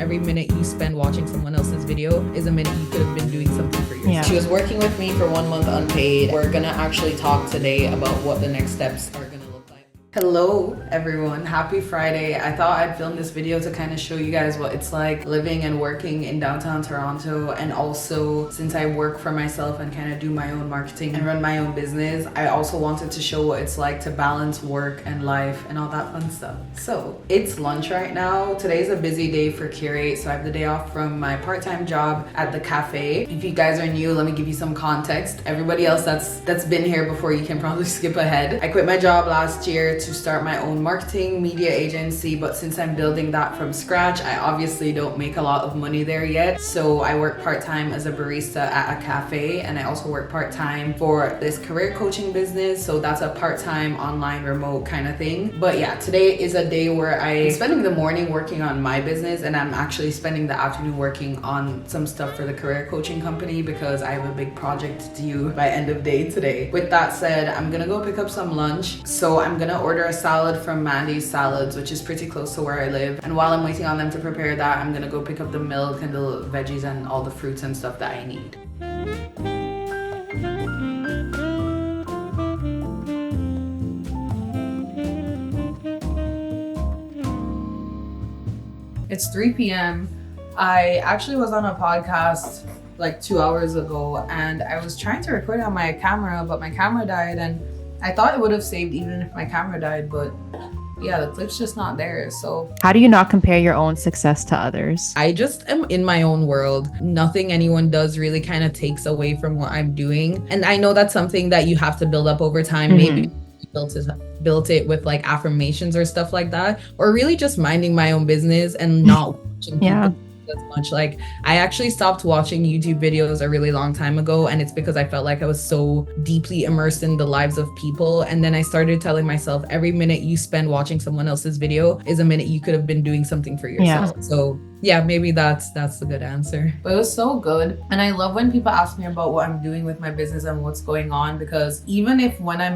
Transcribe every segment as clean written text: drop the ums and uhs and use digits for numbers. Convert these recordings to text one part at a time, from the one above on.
every minute you spend watching someone else's video is a minute you could have been doing something for yourself. Yeah. She was working with me for 1 month unpaid. We're gonna actually talk today about what the next steps are gonna look like. Hello everyone, happy Friday. I thought I'd film this video to kind of show you guys what it's like living and working in downtown Toronto, and also since I work for myself and kind of do my own marketing and run my own business, I also wanted to show what it's like to balance work and life and all that fun stuff. So it's lunch right now. Today's a busy day for Curate, so I have the day off from my part-time job at the cafe. If you guys are new, let me give you some context. Everybody else that's been here before, you can probably skip ahead. I quit my job last year to start my own marketing media agency, but since I'm building that from scratch, I obviously don't make a lot of money there yet. So I work part-time as a barista at a cafe, and I also work part-time for this career coaching business. So that's a part-time online remote kind of thing. But yeah, today is a day where I'm spending the morning working on my business, and I'm actually spending the afternoon working on some stuff for the career coaching company because I have a big project due by end of day today. With that said, I'm gonna go pick up some lunch. So I'm gonna order a salad from Mandy's Salads, which is pretty close to where I live. And while I'm waiting on them to prepare that, I'm gonna go pick up the milk and the veggies and all the fruits and stuff that I need. It's 3 p.m. I actually was on a podcast like 2 hours ago, and I was trying to record on my camera, but my camera died, and I thought it would have saved even if my camera died, but yeah, the clip's just not there. So How do you not compare your own success to others? I just am in my own world. Nothing anyone does really kind of takes away from what I'm doing. And I know that's something that you have to build up over time. Maybe built it with like affirmations or stuff like that, or really just minding my own business and not watching people as much. Like, I actually stopped watching YouTube videos a really long time ago, and it's because I felt like I was so deeply immersed in the lives of people. And then I started telling myself, every minute you spend watching someone else's video is a minute you could have been doing something for yourself. So yeah, maybe that's the good answer. But it was so good. And I love when people ask me about what I'm doing with my business and what's going on, because even if when I'm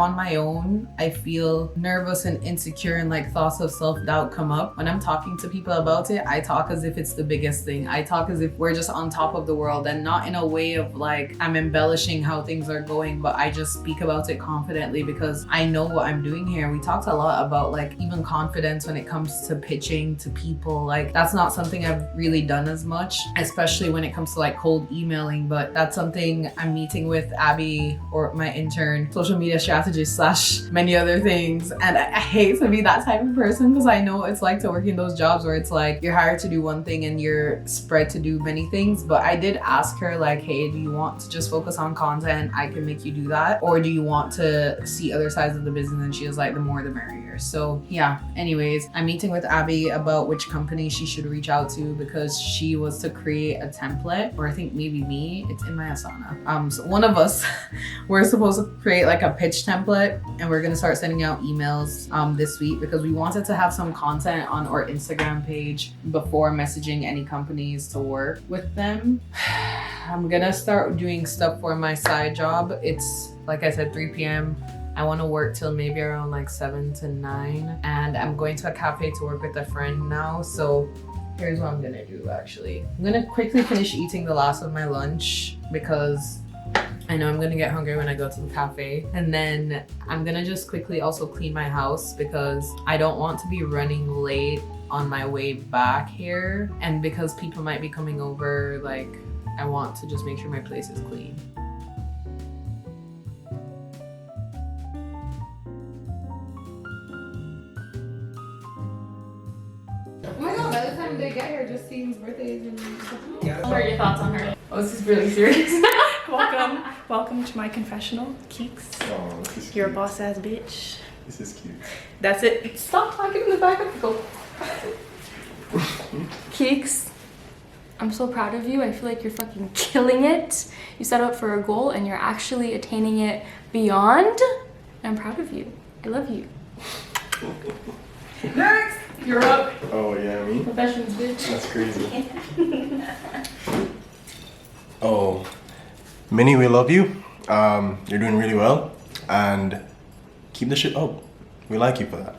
on my own, I feel nervous and insecure and like thoughts of self-doubt come up, when I'm talking to people about it, I talk as if it's the biggest thing. I talk as if we're just on top of the world, and not in a way of like I'm embellishing how things are going, but I just speak about it confidently because I know what I'm doing here. We talked a lot about like even confidence when it comes to pitching to people. Like, that's not something I've really done as much, especially when it comes to like cold emailing, but that's something I'm meeting with Abby, or my intern, social media strategist / many other things. And I hate to be that type of person, because I know it's like to work in those jobs where it's like you're hired to do one thing and you're spread to do many things. But I did ask her like, hey, do you want to just focus on content? I can make you do that. Or do you want to see other sides of the business? And she was like, the more the merrier. So yeah, anyways, I'm meeting with Abby about which company she should reach out to, because she was to create a template, or I think maybe me, it's in my Asana. So one of us, we're supposed to create like a pitch template, and we're gonna start sending out emails this week, because we wanted to have some content on our Instagram page before messaging any companies to work with them. I'm gonna start doing stuff for my side job. It's like I said, 3 p.m. I want to work till maybe around like 7 to 9, and I'm going to a cafe to work with a friend now. So here's what I'm gonna do. Actually, I'm gonna quickly finish eating the last of my lunch, because I know I'm gonna get hungry when I go to the cafe. And then I'm gonna just quickly also clean my house, because I don't want to be running late on my way back here, and because people might be coming over, like I want to just make sure my place is clean. By the time they get here, just seeing birthdays and stuff. What are your thoughts on her? Oh, this is really serious. Welcome to my confessional, Keeks. Oh, this is You're a cute. boss ass bitch. This is cute. That's it. Stop talking in the back of the go. Keeks, I'm so proud of you. I feel like you're fucking killing it. You set out for a goal and you're actually attaining it beyond. I'm proud of you. I love you. Next, you're up. Oh yeah, me? Professions, bitch. That's crazy. Oh, Minnie, we love you. You're doing really well, and keep the shit up. We like you for that.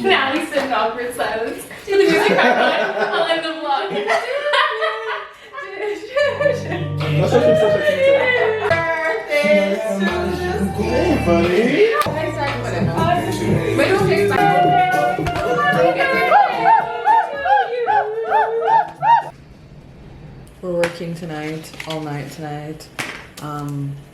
Now we sit in awkward silence. Do the music back on. I'll end the vlog. Hey, buddy. Wait, don't take it We're working tonight, all night tonight,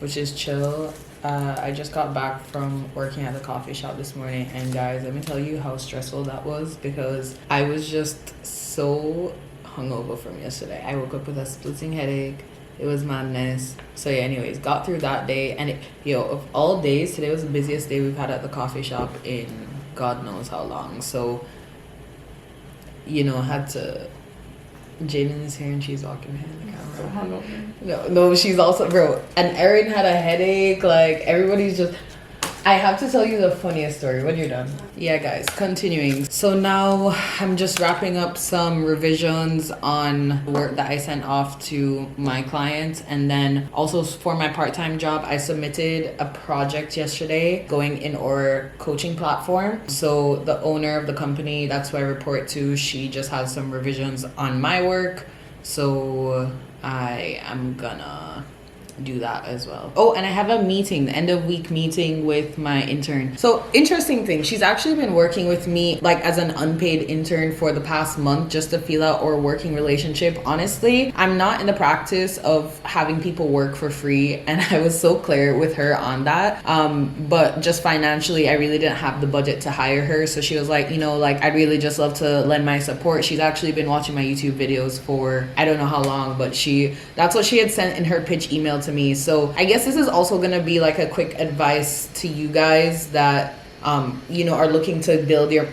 which is chill. I just got back from working at the coffee shop this morning, and guys, let me tell you how stressful that was because I was just so hungover from yesterday. I woke up with a splitting headache. It was madness. So yeah, anyways, got through that day, and of all days, today was the busiest day we've had at the coffee shop in God knows how long. So, had to. Jaden is here and she's walking behind the camera. No, she's also, bro. And Erin had a headache. Like, everybody's just. I have to tell you the funniest story when you're done. Yeah, guys, continuing. So now I'm just wrapping up some revisions on work that I sent off to my clients. And then also for my part-time job, I submitted a project yesterday going in our coaching platform. So the owner of the company, that's who I report to, she just has some revisions on my work. So I am gonna do that as well. Oh, and I have a meeting, the end of week meeting with my intern. So interesting thing, she's actually been working with me like as an unpaid intern for the past month just to feel out our working relationship. Honestly, I'm not in the practice of having people work for free, and I was so clear with her on that. But just financially, I really didn't have the budget to hire her. So she was like, I'd really just love to lend my support. She's actually been watching my YouTube videos for I don't know how long, but that's what she had sent in her pitch email to me. So I guess this is also going to be like a quick advice to you guys that are looking to build your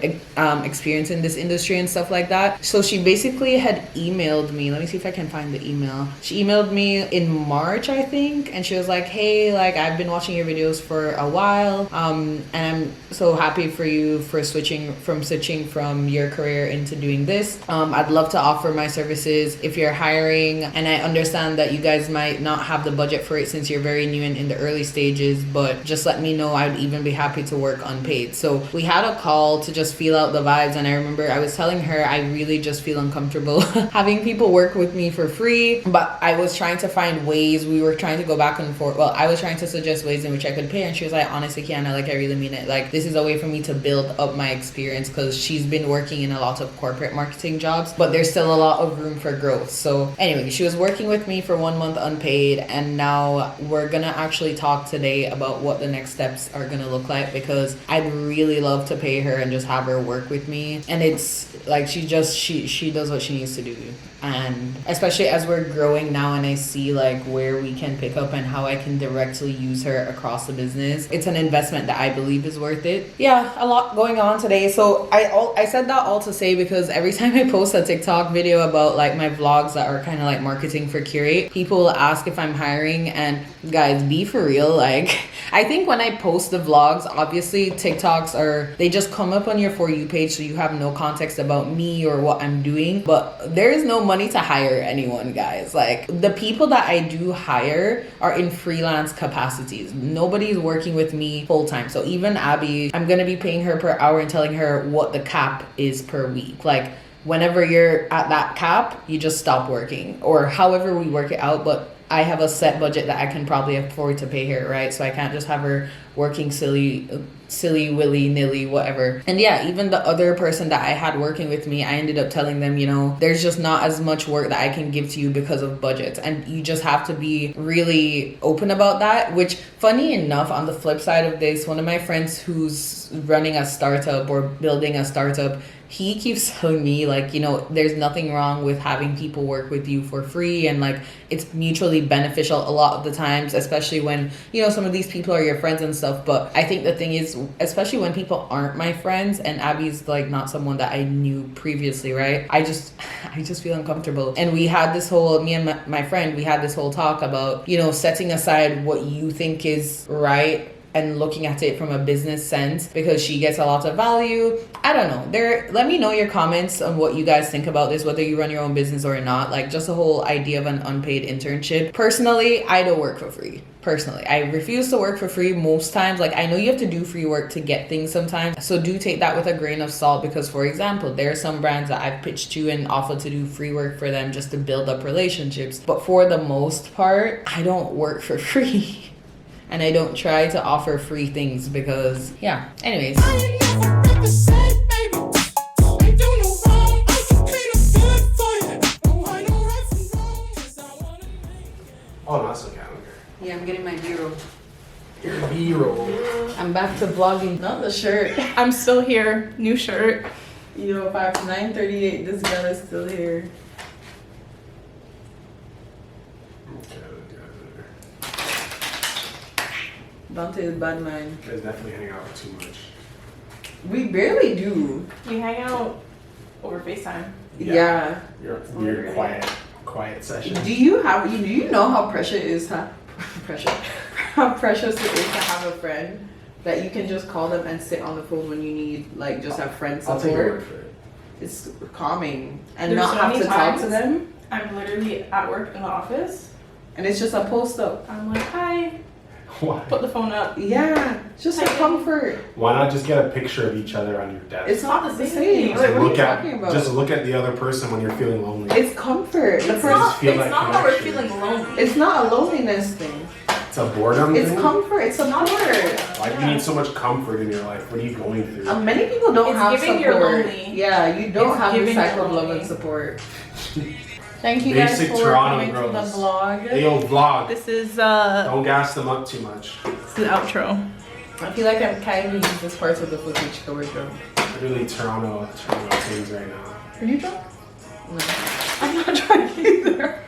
experience in this industry and stuff like that. So she basically had emailed me. Let me see if I can find the email. She emailed me in March, I think, and she was like, hey, like I've been watching your videos for a while, and I'm so happy for you for switching from your career into doing this. I'd love to offer my services if you're hiring, and I understand that you guys might not have the budget for it since you're very new and in the early stages, but just let me know. I'd even be happy to work unpaid. So we had a call to just feel out the vibes, and I remember I was telling her I really just feel uncomfortable having people work with me for free, but I was trying to find ways. We were trying to go back and forth. Well, I was trying to suggest ways in which I could pay, and she was like, honestly, Keiana, like I really mean it. Like this is a way for me to build up my experience, because she's been working in a lot of corporate marketing jobs, but there's still a lot of room for growth. So anyway, she was working with me for 1 month unpaid, and now we're gonna actually talk today about what the next steps are gonna look like, because I'd really love to pay her and just have her work with me. And it's like she does what she needs to do. And especially as we're growing now and I see like where we can pick up and how I can directly use her across the business, it's an investment that I believe is worth it. Yeah, a lot going on today. So I said that all to say, because every time I post a TikTok video about like my vlogs that are kind of like marketing for Curate, people will ask if I'm hiring. And guys, be for real. Like I think when I post the vlogs, obviously TikToks they just come up on your For You page, so you have no context about me or what I'm doing. But there is no money to hire anyone, guys. Like the people that I do hire are in freelance capacities. Nobody's working with me full time. So even Abby, I'm gonna be paying her per hour and telling her what the cap is per week. Like whenever you're at that cap, you just stop working, or however we work it out. But I have a set budget that I can probably afford to pay her, right? So I can't just have her working silly willy-nilly, whatever. And yeah, even the other person that I had working with me, I ended up telling them, there's just not as much work that I can give to you because of budget. And you just have to be really open about that, which funny enough, on the flip side of this, one of my friends who's running a startup or building a startup, he keeps telling me like, there's nothing wrong with having people work with you for free, and like it's mutually beneficial a lot of the times, especially when some of these people are your friends and stuff. But I think the thing is, especially when people aren't my friends, and Abby's like not someone that I knew previously, right? I just feel uncomfortable. And we had this whole, me and my friend, we had this whole talk about setting aside what you think is right and looking at it from a business sense because she gets a lot of value. I don't know. Let me know your comments on what you guys think about this, whether you run your own business or not. Like just the whole idea of an unpaid internship. Personally, I don't work for free. Personally, I refuse to work for free most times. Like I know you have to do free work to get things sometimes, so do take that with a grain of salt, because for example, there are some brands that I've pitched to and offered to do free work for them just to build up relationships, but for the most part I don't work for free and I don't try to offer free things because yeah, anyways. Oh, not so calendar. Yeah, I'm getting my B-roll. Your B-roll. I'm back to vlogging, not the shirt. I'm still here. New shirt. Yo, 9:38, this girl is still here. Dante is bad man. You guys definitely hang out too much. We barely do. We hang out over FaceTime. Yeah. Your weird quiet session. Do you know how precious it is to how precious it is to have a friend that you can just call them and sit on the phone when you need, like, just have friend I'll take your support? word for it. It's calming and There's not so have many to talk to times- them, I'm literally at work in the office. and it's just a post up. I'm like, hi. Why? Put the phone up. Yeah, just a Hi. comfort. Why not just get a picture of each other on your desk? It's not the Same same. thing. Like, what are you look talking at about? just look at the other person when you're feeling lonely. It's comfort. The It's person. not, feel it's that not that we're connection. feeling lonely. It's not a loneliness thing. It's a boredom It's thing. comfort. It's support. Why do you need so much comfort in your life? What are you going through? Many people don't It's have giving support. you're lonely. Yeah, you don't It's have this giving type you're of love lonely. and support. Thank you Basic guys for Toronto coming girls. to the vlog. Hey, yo, vlog. This is Don't gas them up too much. the outro. I feel like I'm kind of use this part of the footage to work on. Really Toronto things right now. Are you drunk? No. I'm not trying either.